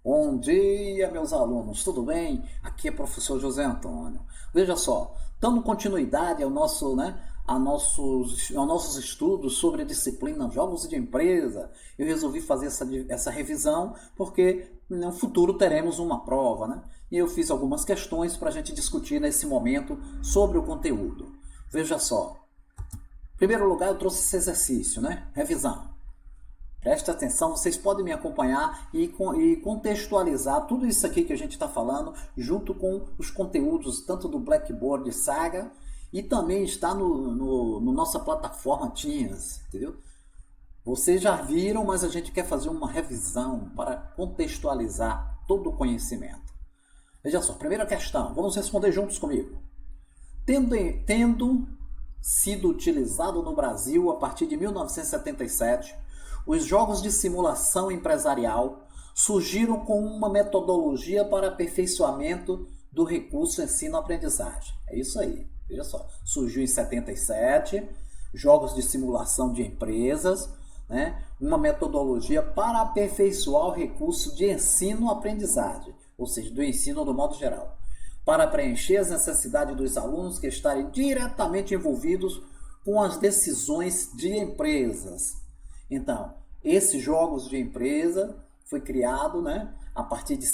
Bom dia, meus alunos, tudo bem? Aqui é o professor José Antônio. Veja só, dando continuidade aos nossos estudos sobre a disciplina Jogos de Empresa, eu resolvi fazer essa revisão porque no futuro teremos uma prova, né? E eu fiz algumas questões para a gente discutir nesse momento sobre o conteúdo. Veja só, em primeiro lugar eu trouxe esse exercício, né? Revisão. Preste atenção, vocês podem me acompanhar e contextualizar tudo isso aqui que a gente está falando junto com os conteúdos tanto do Blackboard Saga e também está no nossa plataforma Teams, entendeu? Vocês já viram, mas a gente quer fazer uma revisão para contextualizar todo o conhecimento. Veja só, primeira questão, vamos responder juntos comigo. Tendo sido utilizado no Brasil a partir de 1977, os jogos de simulação empresarial surgiram com uma metodologia para aperfeiçoamento do recurso ensino-aprendizagem. É isso aí, veja só. Surgiu em 77, jogos de simulação de empresas, né? Uma metodologia para aperfeiçoar o recurso de ensino-aprendizagem, ou seja, do ensino do modo geral, para preencher as necessidades dos alunos que estarem diretamente envolvidos com as decisões de empresas. Então, esses jogos de empresa foi criado, né, a partir de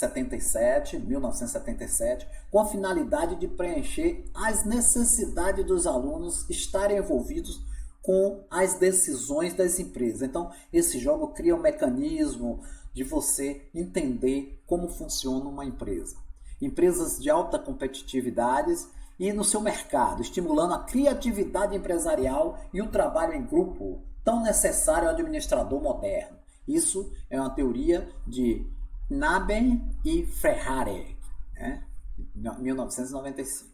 1977, com a finalidade de preencher as necessidades dos alunos estarem envolvidos com as decisões das empresas. Então, esse jogo cria um mecanismo de você entender como funciona uma empresa. Empresas de alta competitividade e no seu mercado, estimulando a criatividade empresarial e o trabalho em grupo, tão necessário ao administrador moderno. Isso é uma teoria de Naben e Ferrari, né? 1995.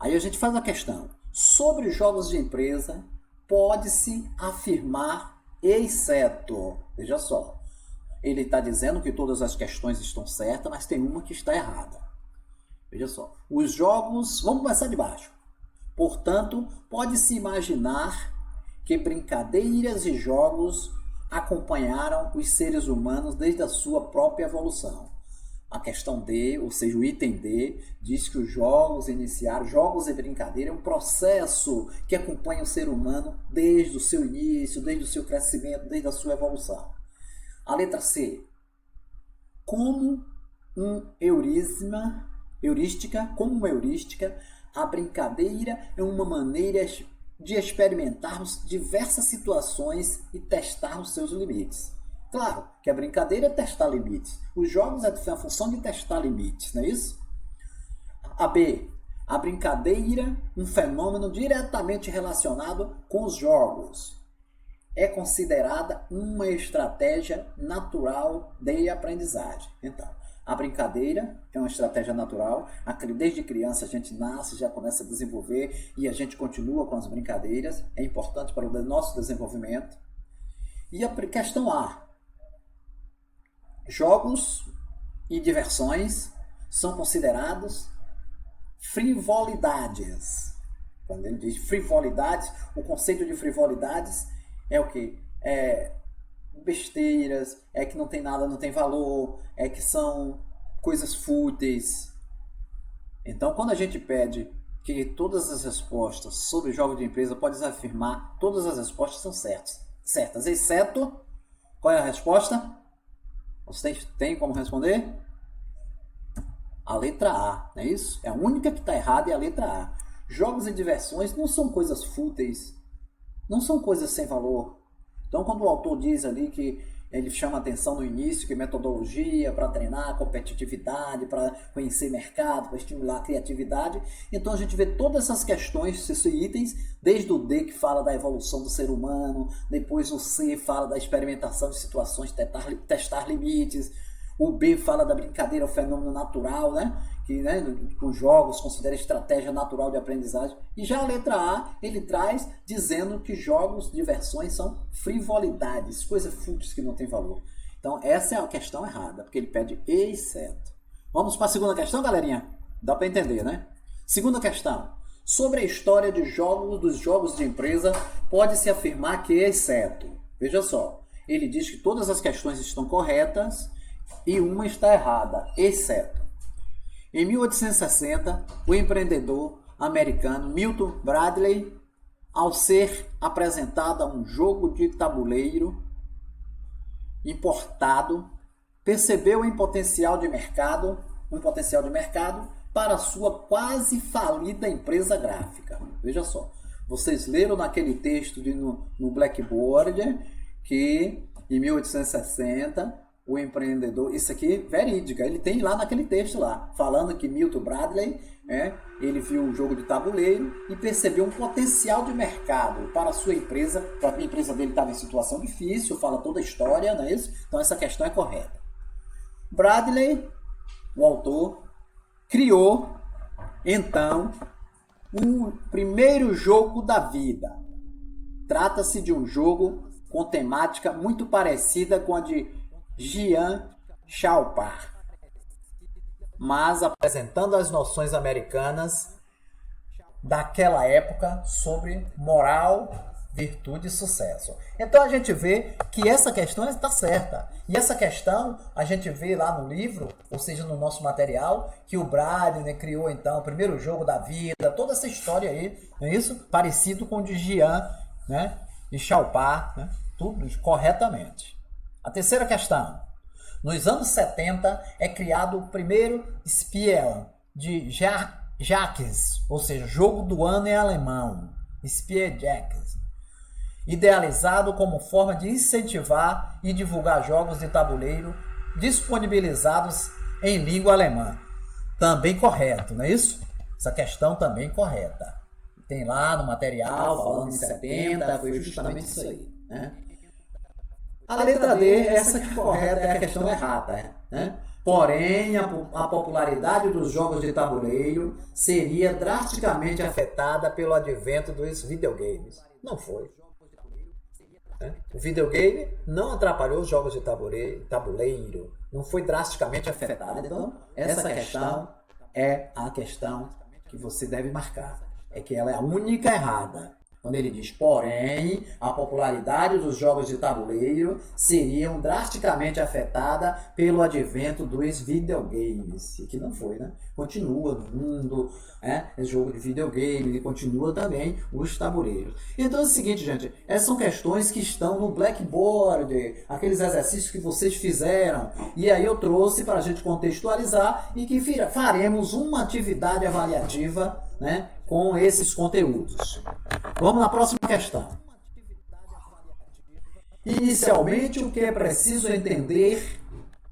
Aí a gente faz a questão, sobre jogos de empresa, pode-se afirmar exceto, veja só, ele está dizendo que todas as questões estão certas, mas tem uma que está errada. Veja só, os jogos, vamos começar de baixo. Portanto, pode-se imaginar que brincadeiras e jogos acompanharam os seres humanos desde a sua própria evolução. A questão D, ou seja, o item D, diz que os jogos e brincadeira é um processo que acompanha o ser humano desde o seu início, desde o seu crescimento, desde a sua evolução. A letra C, como uma heurística, a brincadeira é uma maneira de experimentarmos diversas situações e testar os seus limites. Claro que a brincadeira é testar limites. Os jogos é a função de testar limites, não é isso? A B, a brincadeira, um fenômeno diretamente relacionado com os jogos. É considerada uma estratégia natural de aprendizagem. Então, a brincadeira é uma estratégia natural. Desde criança a gente nasce, já começa a desenvolver e a gente continua com as brincadeiras. É importante para o nosso desenvolvimento. E a questão A. Jogos e diversões são considerados frivolidades. Quando ele diz frivolidades, o conceito de frivolidades é o quê? Besteiras, é que não tem nada, não tem valor, é que são coisas fúteis. Então, quando a gente pede que todas as respostas sobre jogos de empresa, pode afirmar, todas as respostas são certas, exceto, qual é a resposta? Vocês têm como responder? A letra A, não é isso? É a única que está errada, é a letra A. Jogos e diversões não são coisas fúteis, não são coisas sem valor. Então, quando o autor diz ali que ele chama atenção no início, que metodologia para treinar a competitividade, para conhecer mercado, para estimular a criatividade, então a gente vê todas essas questões, esses itens, desde o D que fala da evolução do ser humano, depois o C fala da experimentação de situações, testar limites, o B fala da brincadeira, o fenômeno natural, né? Que, né, com jogos considera estratégia natural de aprendizagem. E já a letra A, ele traz dizendo que jogos, diversões são frivolidades, coisas fúteis que não tem valor. Então essa é a questão errada, porque ele pede exceto. Vamos para a segunda questão, galerinha? Dá para entender, né? Segunda questão. Sobre a história dos jogos de empresa, pode-se afirmar que exceto. Veja só, ele diz que todas as questões estão corretas, e uma está errada, exceto. Em 1860, o empreendedor americano Milton Bradley, ao ser apresentado a um jogo de tabuleiro importado, percebeu um potencial de mercado para sua quase falida empresa gráfica. Veja só, vocês leram naquele texto no Blackboard que em 1860 o empreendedor, isso aqui é verídica, ele tem lá naquele texto lá, falando que Milton Bradley, ele viu um jogo de tabuleiro e percebeu um potencial de mercado para a sua empresa, para a empresa dele estava em situação difícil, fala toda a história, não é isso? Então essa questão é correta. Bradley, o autor, criou então o primeiro jogo da vida. Trata-se de um jogo com temática muito parecida com a de Jean Chopard, mas apresentando as noções americanas daquela época sobre moral, virtude e sucesso. Então a gente vê que essa questão está certa. E essa questão a gente vê lá no livro, ou seja, no nosso material, que o Bradley criou então o primeiro jogo da vida, toda essa história aí, não é isso? Parecido com o de Jean, e Chopard, tudo corretamente. A terceira questão. Nos anos 70 é criado o primeiro Spiel de Jacques, ou seja, jogo do ano em alemão, Spiel Jacques, idealizado como forma de incentivar e divulgar jogos de tabuleiro disponibilizados em língua alemã. Também correto, não é isso? Essa questão também correta. Tem lá no material, falando em 70, foi justamente isso aí, A letra D, essa que correta é a questão errada, Porém, a popularidade dos jogos de tabuleiro seria drasticamente afetada pelo advento dos videogames. Não foi. O videogame não atrapalhou os jogos de tabuleiro, não foi drasticamente afetado. Então, essa questão é a questão que você deve marcar. É que ela é a única errada. Quando ele diz, porém, a popularidade dos jogos de tabuleiro seriam drasticamente afetada pelo advento dos videogames. E que não foi, Continua no mundo, esse jogo de videogame, e continua também os tabuleiros. Então é o seguinte, gente, essas são questões que estão no Blackboard, aqueles exercícios que vocês fizeram. E aí eu trouxe para a gente contextualizar e que faremos uma atividade avaliativa, com esses conteúdos. Vamos na próxima questão. Inicialmente, o que é preciso entender,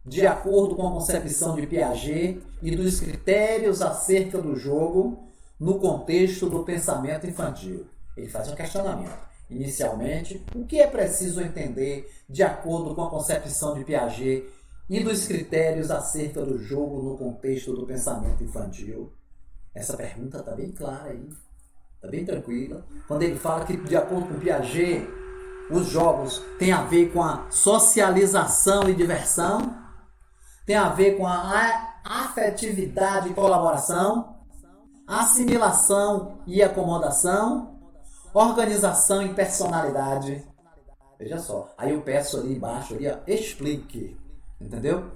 de acordo com a concepção de Piaget e dos critérios acerca do jogo no contexto do pensamento infantil? Ele faz um questionamento. Inicialmente, o que é preciso entender, de acordo com a concepção de Piaget e dos critérios acerca do jogo no contexto do pensamento infantil? Essa pergunta está bem clara aí, está bem tranquila. Quando ele fala que, de acordo com Piaget, os jogos têm a ver com a socialização e diversão, tem a ver com a afetividade e colaboração, assimilação e acomodação, organização e personalidade. Veja só, aí eu peço ali embaixo, explique, entendeu?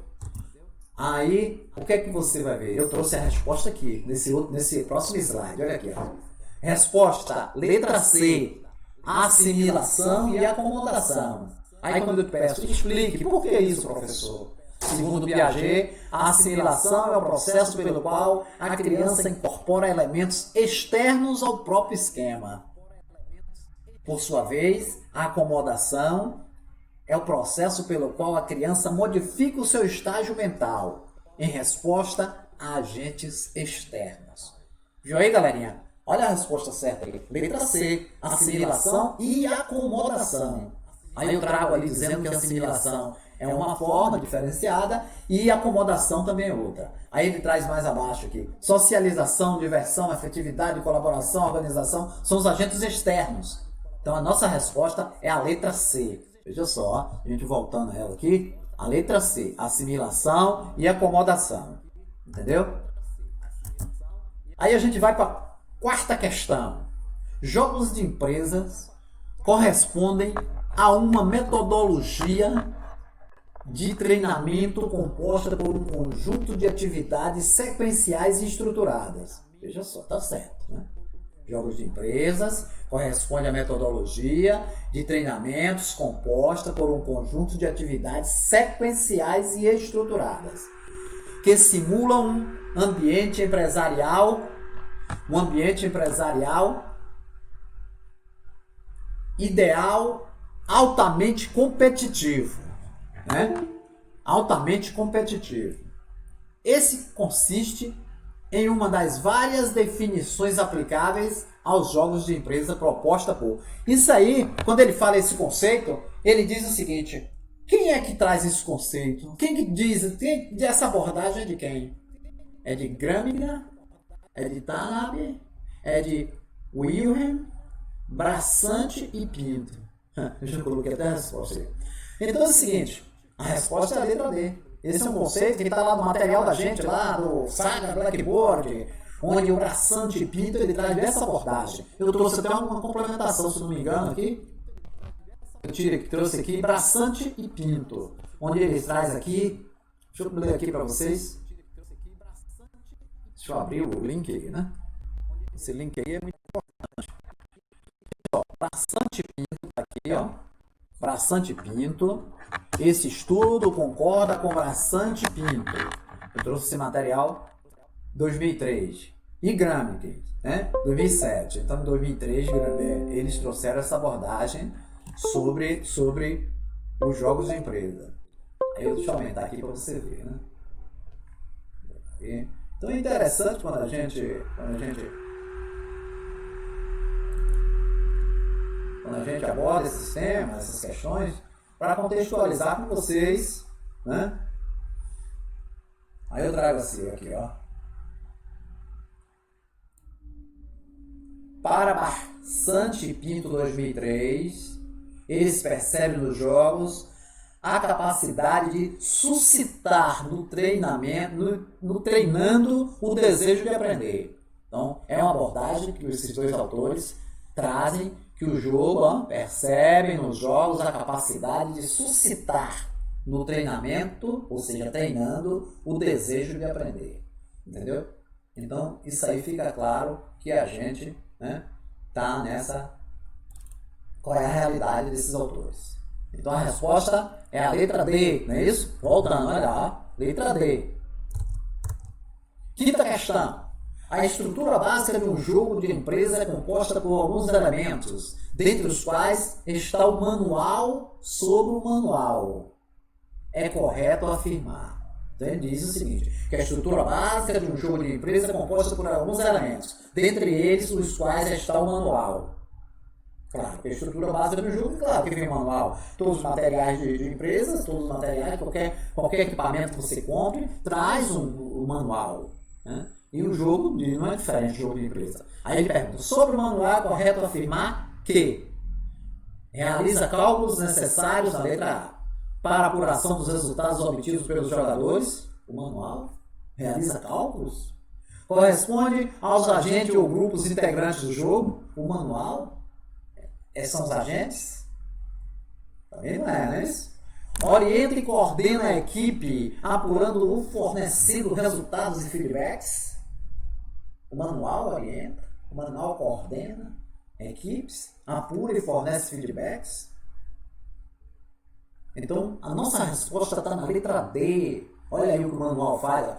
Aí, o que é que você vai ver? Eu trouxe a resposta aqui, nesse próximo slide. Olha aqui. Resposta, letra C. Assimilação e acomodação. Aí quando eu peço, explique, por que isso, professor? Segundo Piaget, a assimilação é o processo pelo qual a criança incorpora elementos externos ao próprio esquema. Por sua vez, a acomodação é o processo pelo qual a criança modifica o seu estágio mental em resposta a agentes externos. Viu aí, galerinha? Olha a resposta certa aí. Letra C, assimilação e acomodação. Aí eu trago ali dizendo que a assimilação é uma forma diferenciada e acomodação também é outra. Aí ele traz mais abaixo aqui. Socialização, diversão, afetividade, colaboração, organização são os agentes externos. Então a nossa resposta é a letra C. Veja só, a gente voltando a ela aqui, a letra C, assimilação e acomodação. Entendeu? Aí a gente vai para a quarta questão. Jogos de empresas correspondem a uma metodologia de treinamento composta por um conjunto de atividades sequenciais e estruturadas. Veja só, tá certo, né? Jogos de empresas corresponde à metodologia de treinamentos composta por um conjunto de atividades sequenciais e estruturadas que simulam um ambiente empresarial ideal, altamente competitivo, né? Altamente competitivo. Esse consiste em uma das várias definições aplicáveis aos jogos de empresa proposta por. Isso aí, quando ele fala esse conceito, ele diz o seguinte: quem é que traz esse conceito? Quem que diz? Essa abordagem é de quem? É de Gramsci? É de Taleb? É de Wilhelm, Bracante e Pinto? Eu já coloquei até a resposta aí. Então é o seguinte, a resposta é a letra D. Esse é um conceito que está lá no material da gente, lá do Saga Blackboard, onde o Bracante e Pinto ele traz essa abordagem. Eu trouxe até uma complementação, se não me engano, aqui. Trouxe aqui Bracante e Pinto, onde ele traz aqui, deixa eu ler aqui para vocês. Deixa eu abrir o link aí, né? Esse link aí é muito importante. Ó, Bracante e Pinto tá aqui, ó. Bracante e Pinto. Esse estudo concorda com Bracante e Pinto. Eu trouxe esse material 2003. E Gramsci, né? 2007. Então, em 2003, eles trouxeram essa abordagem sobre os jogos de empresa. Aí deixa eu aumentar aqui para você ver, né? Então é interessante quando a gente aborda esses temas, essas questões, para contextualizar com vocês, né? Aí eu trago assim, aqui, ó. Para Bracante e Pinto 2003, eles percebem nos jogos a capacidade de suscitar no treinamento, no treinando o desejo de aprender. Então, é uma abordagem que esses dois autores trazem, que o jogo percebe nos jogos a capacidade de suscitar no treinamento, ou seja, treinando o desejo de aprender. Entendeu? Então, isso aí fica claro que a gente, né, tá nessa... Qual é a realidade desses autores? Então a resposta é a letra D, não é isso? Voltando, olha lá, letra D. Quinta questão. A estrutura básica de um jogo de empresa é composta por alguns elementos, dentre os quais está o manual sobre o manual. É correto afirmar. Então ele diz o seguinte, que a estrutura básica de um jogo de empresa é composta por alguns elementos, dentre eles os quais está o manual. Claro, que a estrutura básica do jogo, claro que vem o manual. Todos os materiais de empresas, todos os materiais, qualquer equipamento que você compre, traz um manual. Né? E o jogo não é diferente do jogo de empresa. Aí ele pergunta, sobre o manual é correto afirmar que realiza cálculos necessários, na letra A, para a apuração dos resultados obtidos pelos jogadores. O manual realiza cálculos? Corresponde aos agentes ou grupos integrantes do jogo. O manual são os agentes? Também não é isso? Orienta e coordena a equipe, apurando ou fornecendo resultados e feedbacks. O manual orienta, o manual coordena equipes, apura e fornece feedbacks. Então, a nossa resposta está na letra D. Olha aí o que o manual faz.